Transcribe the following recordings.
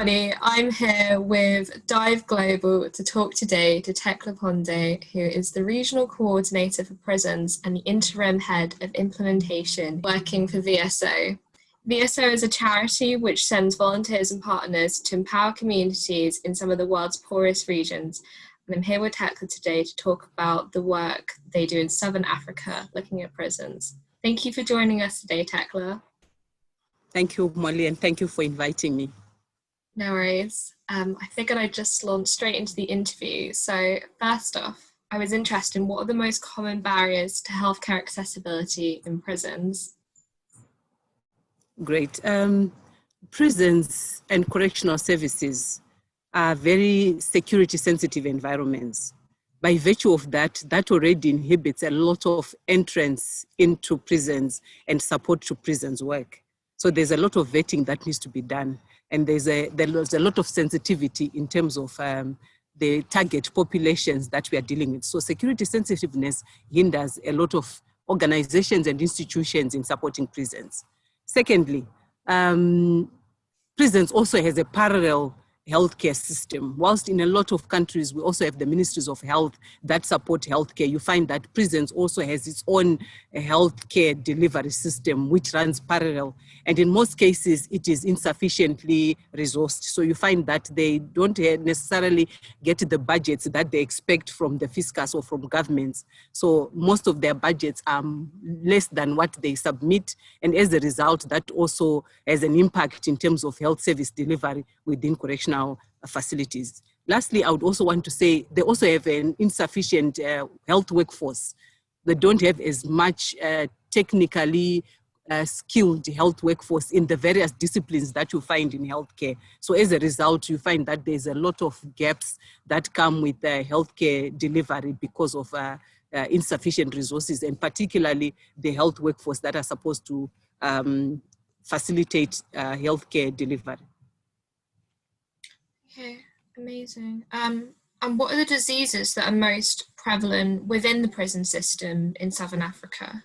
everybody. I'm here with DYYV Global to talk today to Teclah Ponde, who is the Regional Coordinator for Prisons and the Interim Head of Implementation working for VSO. VSO is a charity which sends volunteers and partners to empower communities in some of the world's poorest regions. And I'm here with Teclah today to talk about the work they do in Southern Africa, looking at prisons. Thank you for joining us today, Teclah. Thank you, Molly, and thank you for inviting me. No worries. I figured I'd just launch straight into the interview. So first off, I was interested in what are the most common barriers to healthcare accessibility in prisons? Great. Prisons and correctional services are very security sensitive environments. By virtue of that, that already inhibits a lot of entrance into prisons and support to prisons work. So there's a lot of vetting that needs to be done. And there's a lot of sensitivity in terms of the target populations that we are dealing with. So security sensitiveness hinders a lot of organizations and institutions in supporting prisons. Secondly, prisons also has a parallel healthcare system. Whilst in a lot of countries, we also have the ministries of health that support healthcare. You find that prisons also has its own healthcare delivery system, which runs parallel. And in most cases, it is insufficiently resourced. So you find that they don't necessarily get the budgets that they expect from the fiscus or from governments. So most of their budgets are less than what they submit. And as a result, that also has an impact in terms of health service delivery within correctional facilities. Lastly, I would also want to say they also have an insufficient health workforce. They don't have as much technically skilled health workforce in the various disciplines that you find in healthcare. So as a result, you find that there's a lot of gaps that come with healthcare delivery because of insufficient resources, and particularly the health workforce that are supposed to facilitate healthcare delivery. Okay, amazing. And what are the diseases that are most prevalent within the prison system in Southern Africa?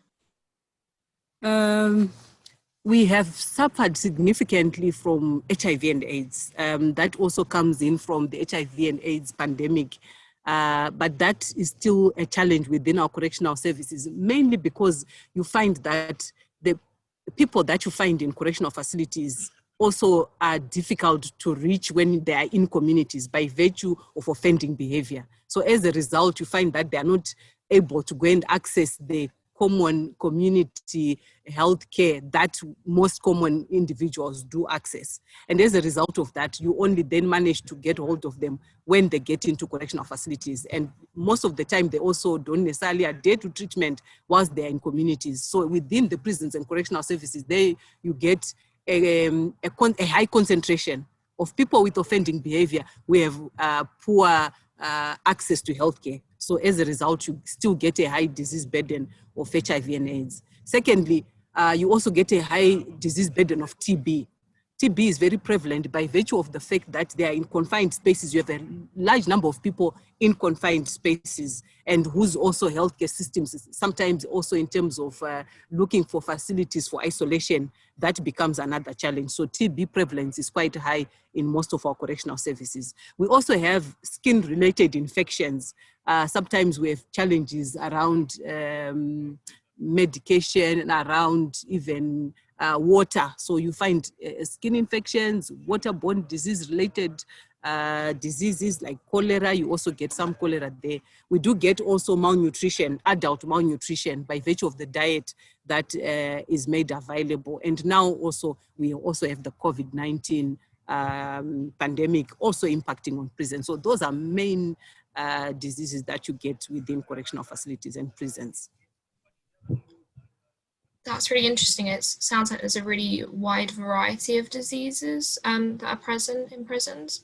We have suffered significantly from HIV and AIDS. That also comes in from the HIV and AIDS pandemic. But that is still a challenge within our correctional services, mainly because you find that the people that you find in correctional facilities also are difficult to reach when they are in communities by virtue of offending behavior. So as a result, you find that they are not able to go and access the common community health care that most common individuals do access. And as a result of that, you only then manage to get hold of them when they get into correctional facilities. And most of the time, they also don't necessarily adhere to treatment whilst they're in communities. So within the prisons and correctional services, there you get a high concentration of people with offending behavior. We have poor access to healthcare. So as a result, you still get a high disease burden of HIV and AIDS. Secondly, you also get a high disease burden of TB. TB is very prevalent by virtue of the fact that they are in confined spaces. You have a large number of people in confined spaces and whose also healthcare systems, sometimes also in terms of looking for facilities for isolation, that becomes another challenge. So TB prevalence is quite high in most of our correctional services. We also have skin-related infections. Sometimes we have challenges around medication, around even water. So you find skin infections, waterborne disease-related diseases like cholera. You also get some cholera there. We do get also malnutrition, adult malnutrition by virtue of the diet that is made available. And now also, we also have the COVID-19 pandemic also impacting on prisons. So those are main diseases that you get within correctional facilities and prisons. That's really interesting. It sounds like there's a really wide variety of diseases that are present in prisons.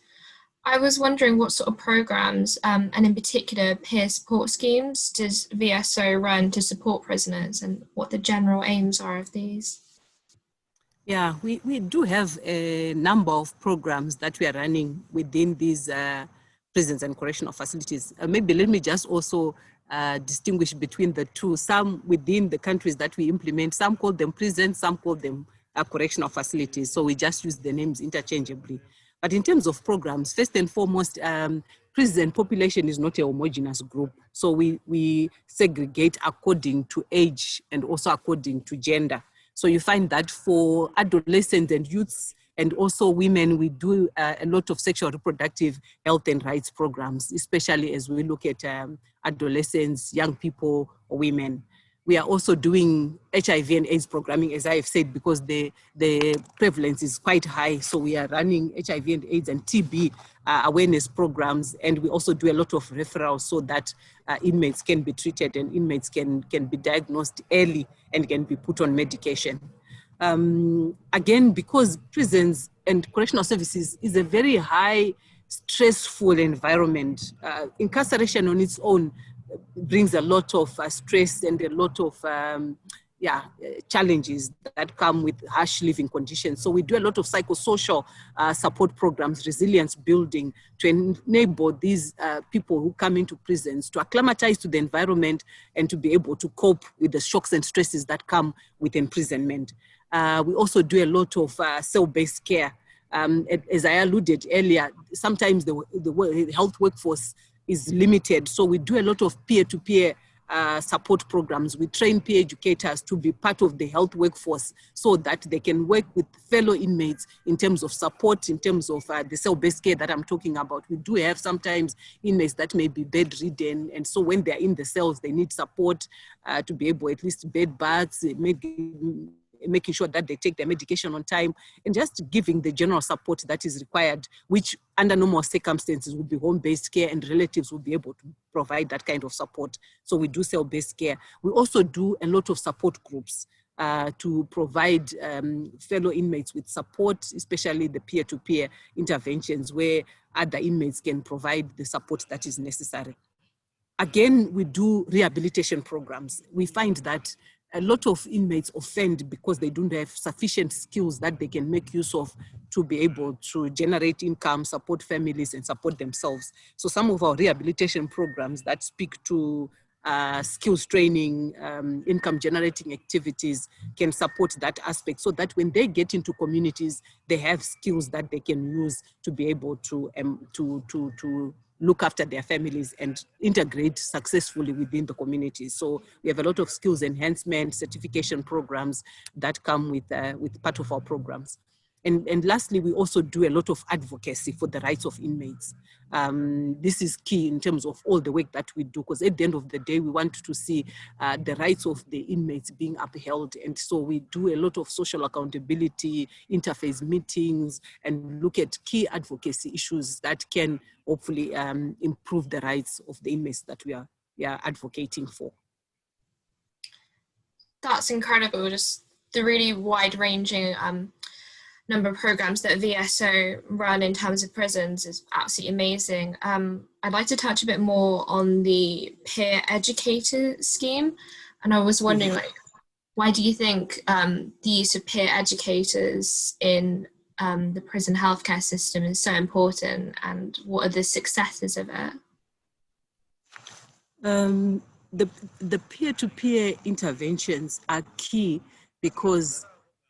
I was wondering what sort of programs and in particular peer support schemes does VSO run to support prisoners and what the general aims are of these? Yeah, we do have a number of programs that we are running within these prisons and correctional facilities. Maybe let me just also distinguish between the two. Some within the countries that we implement, some call them prisons, some call them correctional facilities. So we just use the names interchangeably. But in terms of programs, first and foremost, prison population is not a homogeneous group. So we segregate according to age and also according to gender. So you find that for adolescents and youths and also women, we do a lot of sexual reproductive health and rights programs, especially as we look at adolescents, young people, or women. We are also doing HIV and AIDS programming, as I have said, because the prevalence is quite high. So we are running HIV and AIDS and TB awareness programs, and we also do a lot of referrals so that inmates can be treated and inmates can be diagnosed early and can be put on medication. Again, because prisons and correctional services is a very high stressful environment, incarceration on its own brings a lot of stress and a lot of challenges that come with harsh living conditions. So we do a lot of psychosocial support programs, resilience building, to enable these people who come into prisons to acclimatize to the environment and to be able to cope with the shocks and stresses that come with imprisonment. We also do a lot of cell-based care. As I alluded earlier, sometimes the health workforce is limited. So we do a lot of peer-to-peer support programs. We train peer educators to be part of the health workforce so that they can work with fellow inmates in terms of support, in terms of the cell-based care that I'm talking about. We do have sometimes inmates that may be bedridden, and so when they're in the cells, they need support to be able, at least bed baths, making sure that they take their medication on time, and just giving the general support that is required, which under normal circumstances would be home-based care, and relatives will be able to provide that kind of support. So we do cell-based care. We also do a lot of support groups to provide fellow inmates with support, especially the peer-to-peer interventions where other inmates can provide the support that is necessary. Again, we do rehabilitation programs. We find that a lot of inmates offend because they don't have sufficient skills that they can make use of to be able to generate income, support families, and support themselves. So some of our rehabilitation programs that speak to skills training, income generating activities can support that aspect so that when they get into communities, they have skills that they can use to be able to look after their families and integrate successfully within the community. So we have a lot of skills enhancement, certification programs that come with part of our programs. And lastly, we also do a lot of advocacy for the rights of inmates. This is key in terms of all the work that we do, because at the end of the day, we want to see the rights of the inmates being upheld. And so we do a lot of social accountability, interface meetings, and look at key advocacy issues that can hopefully improve the rights of the inmates that we are advocating for. That's incredible. Just the really wide-ranging number of programs that VSO run in terms of prisons is absolutely amazing. I'd like to touch a bit more on the peer educator scheme. And I was wondering, why do you think the use of peer educators in the prison healthcare system is so important, and what are the successes of it? The peer-to-peer interventions are key because,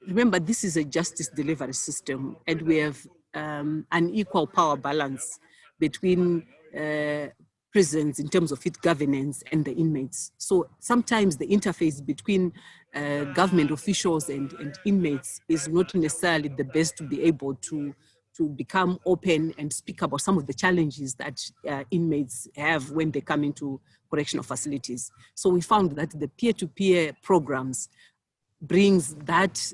remember, this is a justice delivery system, and we have an equal power balance between prisons in terms of its governance and the inmates. So sometimes the interface between government officials and inmates is not necessarily the best to be able to become open and speak about some of the challenges that inmates have when they come into correctional facilities. So we found that the peer-to-peer programs brings that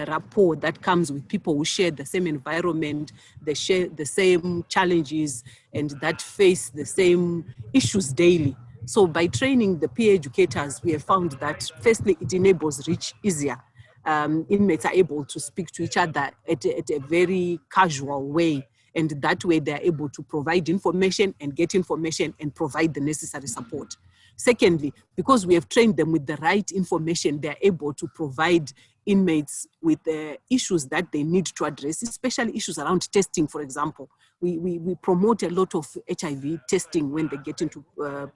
rapport that comes with people who share the same environment, they share the same challenges, and that face the same issues daily. So by training the peer educators, we have found that firstly, it enables reach easier. Inmates are able to speak to each other at a very casual way. And that way they're able to provide information and get information and provide the necessary support. Secondly, because we have trained them with the right information, they're able to provide inmates with the issues that they need to address, especially issues around testing, for example. We promote a lot of HIV testing when they get into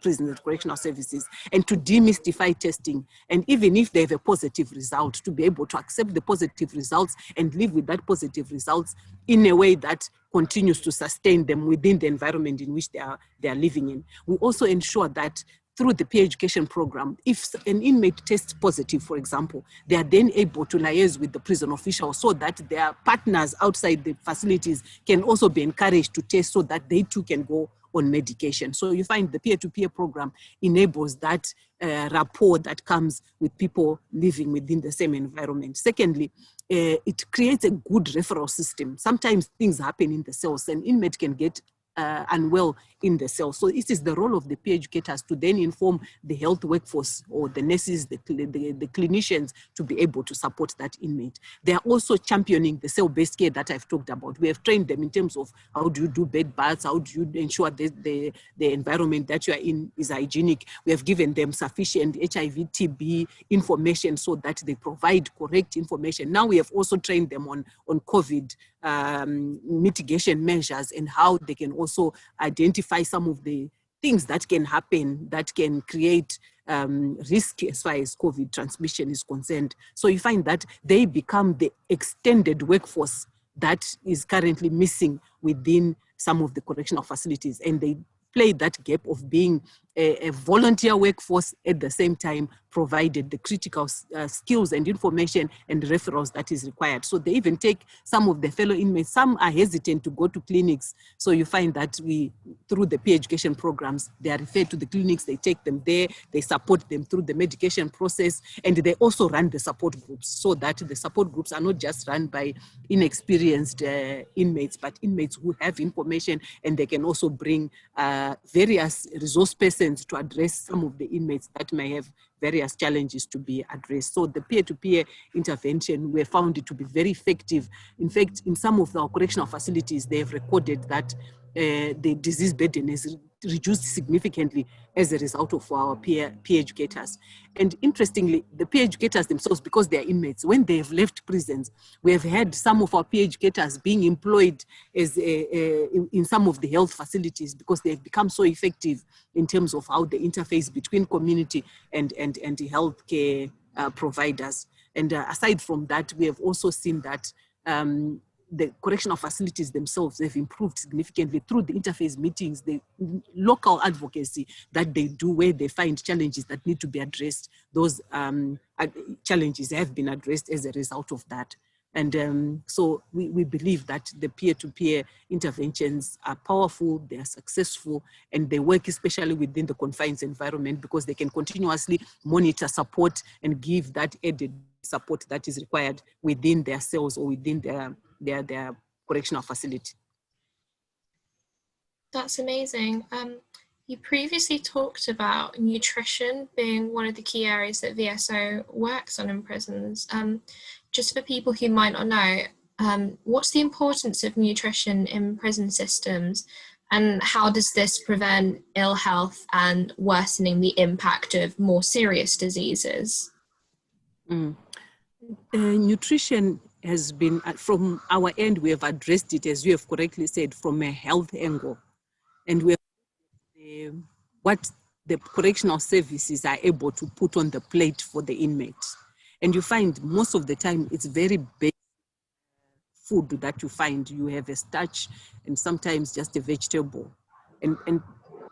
prison and correctional services, and to demystify testing. And even if they have a positive result, to be able to accept the positive results and live with that positive results in a way that continues to sustain them within the environment in which they are living in. We also ensure that through the peer education program, if an inmate tests positive, for example, they are then able to liaise with the prison official so that their partners outside the facilities can also be encouraged to test so that they too can go on medication. So you find the peer-to-peer program enables that rapport that comes with people living within the same environment. Secondly, it creates a good referral system. Sometimes things happen in the cells and inmate can get unwell in the cell. So it is the role of the peer educators to then inform the health workforce or the nurses, the clinicians to be able to support that inmate. They are also championing the cell-based care that I've talked about. We have trained them in terms of how do you do bed baths, how do you ensure the environment that you are in is hygienic. We have given them sufficient HIV, TB information so that they provide correct information. Now we have also trained them on COVID mitigation measures and how they can also identify some of the things that can happen that can create risk as far as COVID transmission is concerned. So you find that they become the extended workforce that is currently missing within some of the correctional facilities, and they play that gap of being a volunteer workforce at the same time provided the critical skills and information and referrals that is required. So they even take some of the fellow inmates. Some are hesitant to go to clinics. So you find that through the peer education programs, they are referred to the clinics, they take them there, they support them through the medication process, and they also run the support groups so that the support groups are not just run by inexperienced inmates, but inmates who have information, and they can also bring various resource persons to address some of the inmates that may have various challenges to be addressed. So the peer-to-peer intervention, we have found it to be very effective. In fact, in some of our correctional facilities, they have recorded that the disease burden is reduced significantly as a result of our peer educators. And interestingly, the peer educators themselves, because they are inmates, when they have left prisons, we have had some of our peer educators being employed as in some of the health facilities because they have become so effective in terms of how the interface between community and the healthcare providers. And aside from that, we have also seen that the correctional facilities themselves have improved significantly through the interface meetings, the local advocacy that they do where they find challenges that need to be addressed. Those challenges have been addressed as a result of that. And so we believe that the peer-to-peer interventions are powerful, they are successful, and they work especially within the confines environment because they can continuously monitor, support, and give that added support that is required within their cells or within their correctional facility. That's amazing. You previously talked about nutrition being one of the key areas that VSO works on in prisons. Just for people who might not know, what's the importance of nutrition in prison systems, and how does this prevent ill health and worsening the impact of more serious diseases? Nutrition has been, from our end, we have addressed it, as you have correctly said, from a health angle. And we have what the correctional services are able to put on the plate for the inmates. And you find most of the time it's very basic food that you find. You have a starch and sometimes just a vegetable. And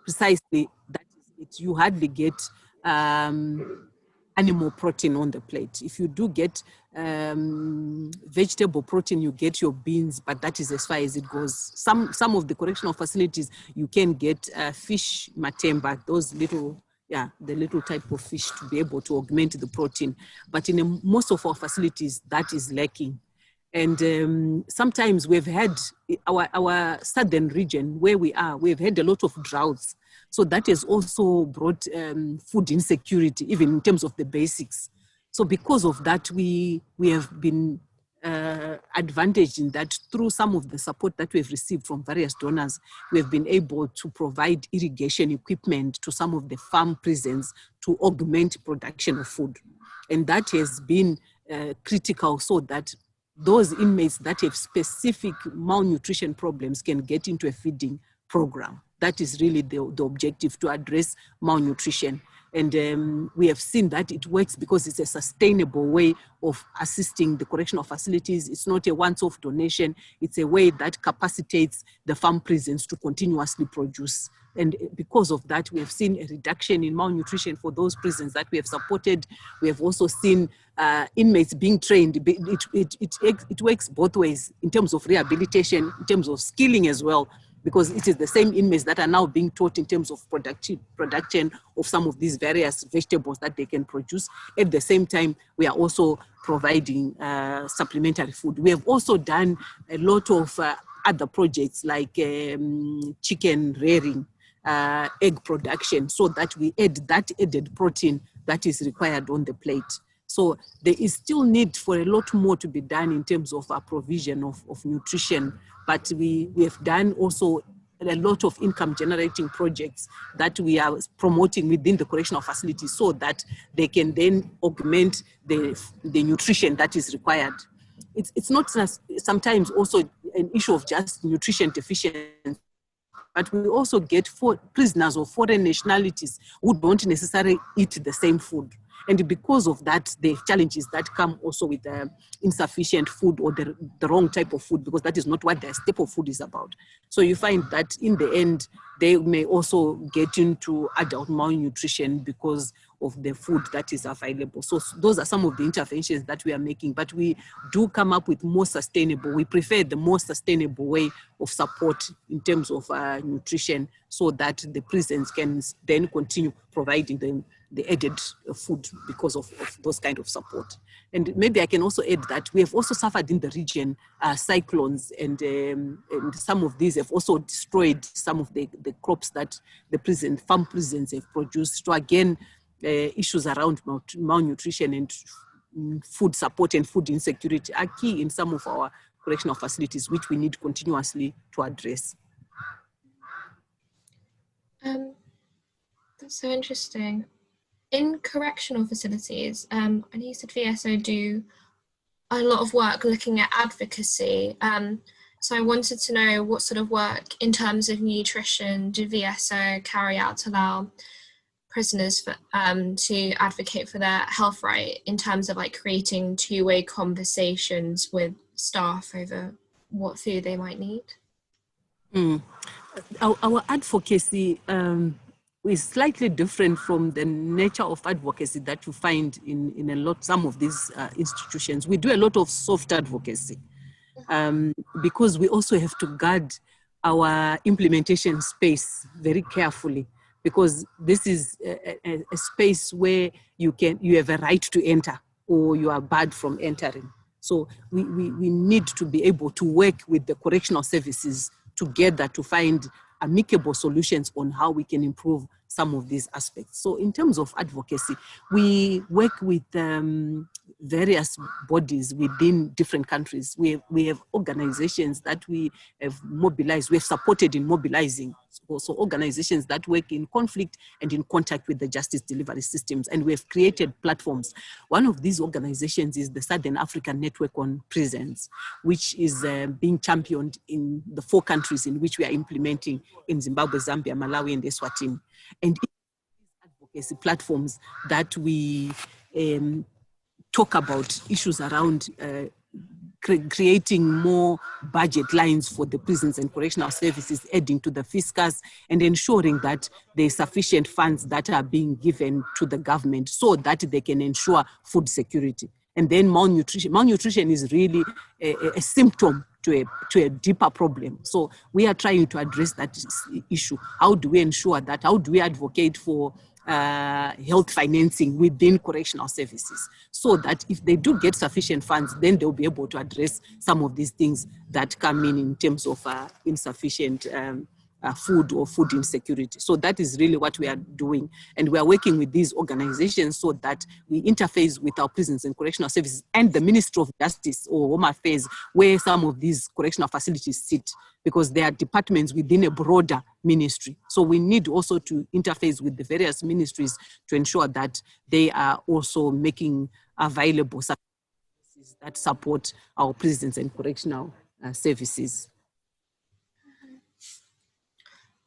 precisely that is it. You hardly get animal protein on the plate. If you do get vegetable protein, you get your beans, but that is as far as it goes. Some of the correctional facilities, you can get fish matemba, those little, the little type of fish to be able to augment the protein. But in most of our facilities, that is lacking. And sometimes we've had our southern region where we are, we've had a lot of droughts. So that has also brought food insecurity, even in terms of the basics. So because of that, we have been advantaged in that through some of the support that we've received from various donors, we've been able to provide irrigation equipment to some of the farm prisons to augment production of food. And that has been critical so that those inmates that have specific malnutrition problems can get into a feeding program. That is really the objective, to address malnutrition. And we have seen that it works because it's a sustainable way of assisting the correctional facilities. It's not a once-off donation. It's a way that capacitates the farm prisons to continuously produce. And because of that, we have seen a reduction in malnutrition for those prisons that we have supported. We have also seen inmates being trained. It works both ways in terms of rehabilitation, in terms of skilling as well, because it is the same inmates that are now being taught in terms of production of some of these various vegetables that they can produce. At the same time, we are also providing supplementary food. We have also done a lot of other projects like chicken rearing, egg production, so that we add that added protein that is required on the plate. So there is still need for a lot more to be done in terms of our provision of nutrition, but we have done also a lot of income generating projects that we are promoting within the correctional facilities so that they can then augment the nutrition that is required. It's not sometimes also an issue of just nutrition deficiency, but we also get prisoners of foreign nationalities who don't necessarily eat the same food. And because of that, the challenges that come also with insufficient food or the wrong type of food, because that is not what their staple food is about. So you find that in the end, they may also get into adult malnutrition because of the food that is available. So those are some of the interventions that we are making, but we do come up with more sustainable. We prefer the more sustainable way of support in terms of nutrition, so that the prisons can then continue providing them the added food because of those kind of support. And maybe I can also add that we have also suffered in the region cyclones, and some of these have also destroyed some of the crops that the farm prisons have produced. So again, issues around malnutrition and food support and food insecurity are key in some of our correctional facilities, which we need continuously to address. That's so interesting. In correctional facilities, I know you said VSO do a lot of work looking at advocacy. So I wanted to know what sort of work in terms of nutrition do VSO carry out to allow prisoners to advocate for their health right, in terms of like creating two-way conversations with staff over what food they might need? Our advocacy is slightly different from the nature of advocacy that you find in some of these institutions. We do a lot of soft advocacy because we also have to guard our implementation space very carefully, because this is a space where you have a right to enter, or you are barred from entering. So we need to be able to work with the correctional services together to find amicable solutions on how we can improve some of these aspects. So in terms of advocacy, we work with various bodies within different countries. We have organizations that we have mobilized, we have supported in mobilizing. Also organizations that work in conflict and in contact with the justice delivery systems. And we have created platforms. One of these organizations is the Southern African Network on Prisons, which is being championed in the 4 countries in which we are implementing, in Zimbabwe, Zambia, Malawi, and Eswatini. And advocacy platforms that we talk about issues around creating more budget lines for the prisons and correctional services, adding to the fiscus, and ensuring that there are sufficient funds that are being given to the government so that they can ensure food security. And then malnutrition is really a symptom to a deeper problem. So we are trying to address that issue. How do we ensure that? How do we advocate for health financing within correctional services, so that if they do get sufficient funds, then they'll be able to address some of these things that come in terms of insufficient food or food insecurity. So that is really what we are doing. And we are working with these organizations so that we interface with our prisons and correctional services and the Ministry of Justice or Home Affairs, where some of these correctional facilities sit, because they are departments within a broader ministry. So we need also to interface with the various ministries to ensure that they are also making available services that support our prisons and correctional services.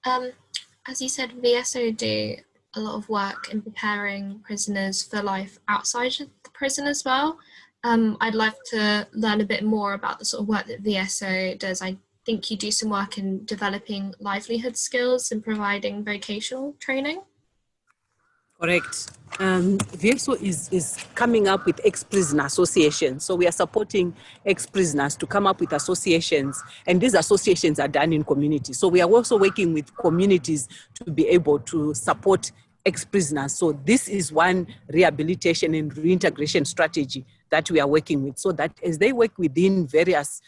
As you said, VSO do a lot of work in preparing prisoners for life outside of the prison as well. I'd love to learn a bit more about the sort of work that VSO does. I think you do some work in developing livelihood skills and providing vocational training. Correct. VSO is coming up with ex-prisoner associations. So we are supporting ex-prisoners to come up with associations, and these associations are done in communities. So we are also working with communities to be able to support ex-prisoners. So this is one rehabilitation and reintegration strategy that we are working with, so that as they work within various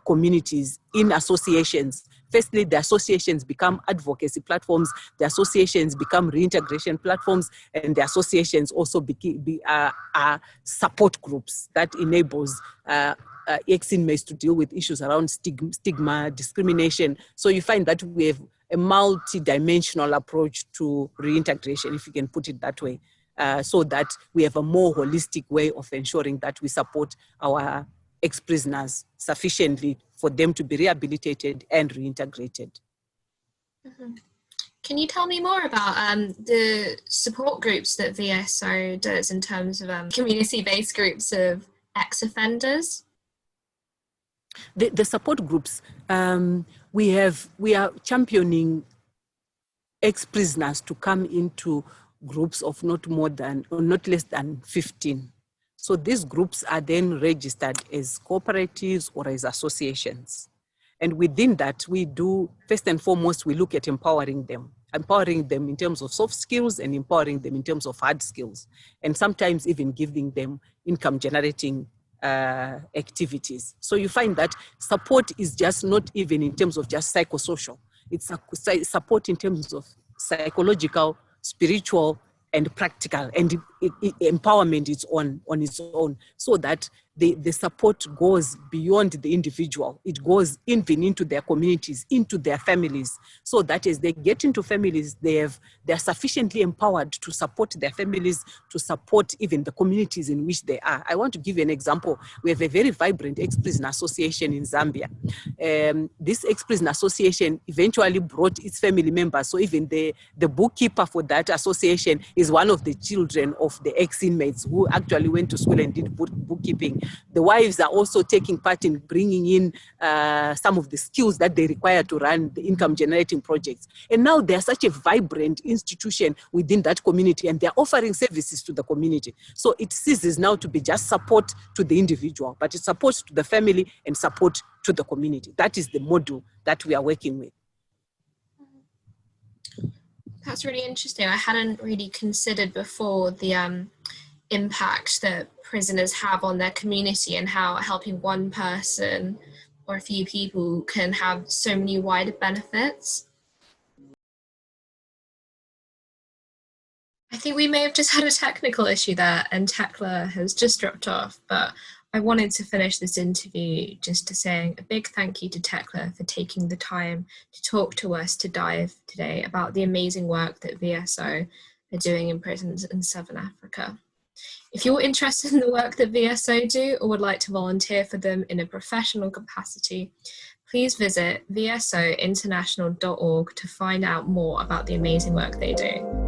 communities in associations, firstly, the associations become advocacy platforms, the associations become reintegration platforms, and the associations also are support groups that enables ex-inmates to deal with issues around stigma, discrimination. So you find that we have a multi-dimensional approach to reintegration, if you can put it that way, so that we have a more holistic way of ensuring that we support our ex-prisoners sufficiently for them to be rehabilitated and reintegrated. Mm-hmm. Can you tell me more about the support groups that VSO does in terms of community-based groups of ex-offenders? The support groups, we are championing ex-prisoners to come into groups of not less than 15. So these groups are then registered as cooperatives or as associations. And within that, we do, first and foremost, we look at empowering them in terms of soft skills and empowering them in terms of hard skills, and sometimes even giving them income generating activities. So you find that support is just not even in terms of just psychosocial. It's support in terms of psychological, spiritual, and practical, and empowerment is on its own, so that the support goes beyond the individual. It goes even into their communities, into their families, so that as they get into families, they're sufficiently empowered to support their families, to support even the communities in which they are. I want to give you an example. We have a very vibrant ex-prison association in Zambia. This ex-prison association eventually brought its family members. So even the bookkeeper for that association is one of the children of the ex-inmates who actually went to school and did bookkeeping. The wives are also taking part in bringing in some of the skills that they require to run the income generating projects. And now they're such a vibrant institution within that community, and they're offering services to the community. So it ceases now to be just support to the individual, but it's support to the family and support to the community. That is the model that we are working with. That's really interesting. I hadn't really considered before the impact that prisoners have on their community, and how helping one person or a few people can have so many wider benefits. I think we may have just had a technical issue there, and Teclah has just dropped off, but I wanted to finish this interview just to saying a big thank you to Teclah for taking the time to talk to us to dive today about the amazing work that VSO are doing in prisons in Southern Africa. If you're interested in the work that VSO do or would like to volunteer for them in a professional capacity, please visit vsointernational.org to find out more about the amazing work they do.